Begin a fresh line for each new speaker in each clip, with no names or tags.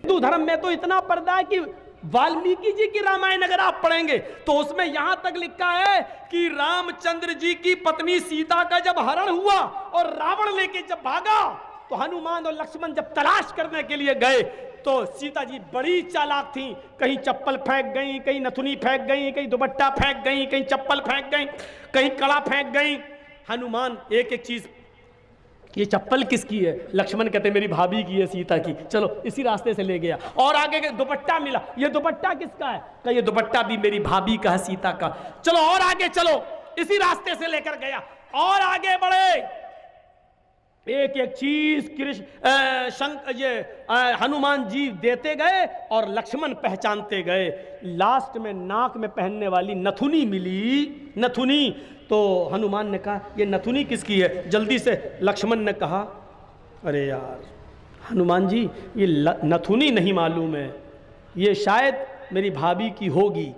हिंदू धर्म में तो इतना पर्दा है कि वाल्मीकि जी की रामायण अगर आप पढ़ेंगे तो उसमें यहां तक लिखा है कि रामचंद्र जी की पत्नी सीता का जब हरण हुआ और रावण लेके जब भागा तो हनुमान और लक्ष्मण जब तलाश करने के लिए गए तो सीता जी बड़ी चालाक थी, कहीं चप्पल फेंक गई, कहीं नथुनी फेंक गई, कहीं दुपट्टा फेंक गई, कहीं चप्पल फेंक गई, कहीं कड़ा फेंक गई। हनुमान एक एक चीज, ये चप्पल किसकी है? लक्ष्मण कहते मेरी भाभी की है, सीता की, चलो इसी रास्ते से ले गया। और आगे दुपट्टा मिला, ये दुपट्टा किसका है? कहा ये दुपट्टा भी मेरी भाभी का है, सीता का। चलो और आगे चलो, इसी रास्ते से लेकर गया। और आगे बढ़े, एक एक चीज हनुमान जी देते गए और लक्ष्मण पहचानते गए। लास्ट में नाक में पहनने वाली नथुनी मिली, नथुनी। तो हनुमान ने कहा ये नथुनी किसकी है? जल्दी से लक्ष्मण ने कहा अरे यार हनुमान जी ये नथुनी नहीं मालूम है, ये शायद मेरी भाभी की होगी।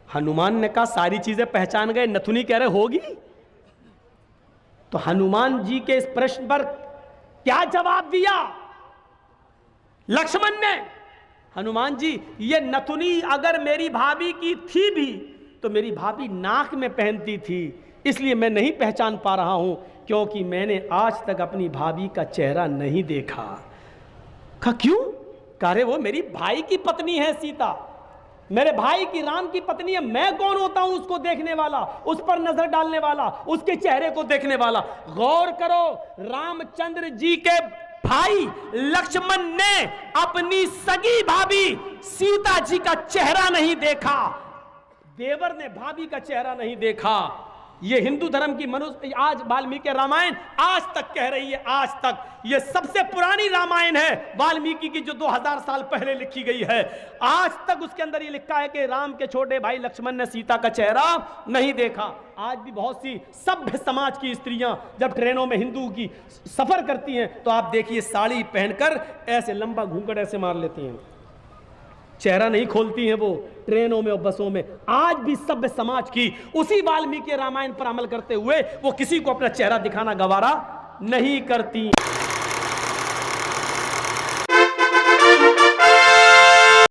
हनुमान ने कहा सारी चीजें पहचान गए, नथुनी कह रहे होगी? तो हनुमान जी के इस प्रश्न पर क्या जवाब दिया लक्ष्मण ने? हनुमान जी ये नथुनी अगर मेरी भाभी की थी भी तो मेरी भाभी नाक में पहनती थी, इसलिए मैं नहीं पहचान पा रहा हूं, क्योंकि मैंने आज तक अपनी भाभी का चेहरा नहीं देखा। कहा क्यों? कह रहे वो मेरी भाई की पत्नी है सीता, मेरे भाई की राम की पत्नी है, मैं कौन होता हूं उसको देखने वाला, उस पर नजर डालने वाला, उसके चेहरे को देखने वाला। गौर करो, रामचंद्र जी के भाई लक्ष्मण ने अपनी सगी भाभी सीता जी का चेहरा नहीं देखा, देवर ने भाभी का चेहरा नहीं देखा। ये हिंदू धर्म की मनुष्य आज वाल्मीकि रामायण आज तक कह रही है, आज तक ये सबसे पुरानी रामायण है वाल्मीकि की, जो 2000 साल पहले लिखी गई है। आज तक उसके अंदर ये लिखा है कि राम के छोटे भाई लक्ष्मण ने सीता का चेहरा नहीं देखा। आज भी बहुत सी सभ्य समाज की स्त्रियां जब ट्रेनों में हिंदू की सफर करती हैं तो आप देखिए साड़ी पहनकर ऐसे लंबा घूंघट ऐसे मार लेती हैं, चेहरा नहीं खोलती हैं वो ट्रेनों में और बसों में। आज भी सभ्य समाज की उसी वाल्मीकि रामायण पर अमल करते हुए वो किसी को अपना चेहरा दिखाना गवारा नहीं करती।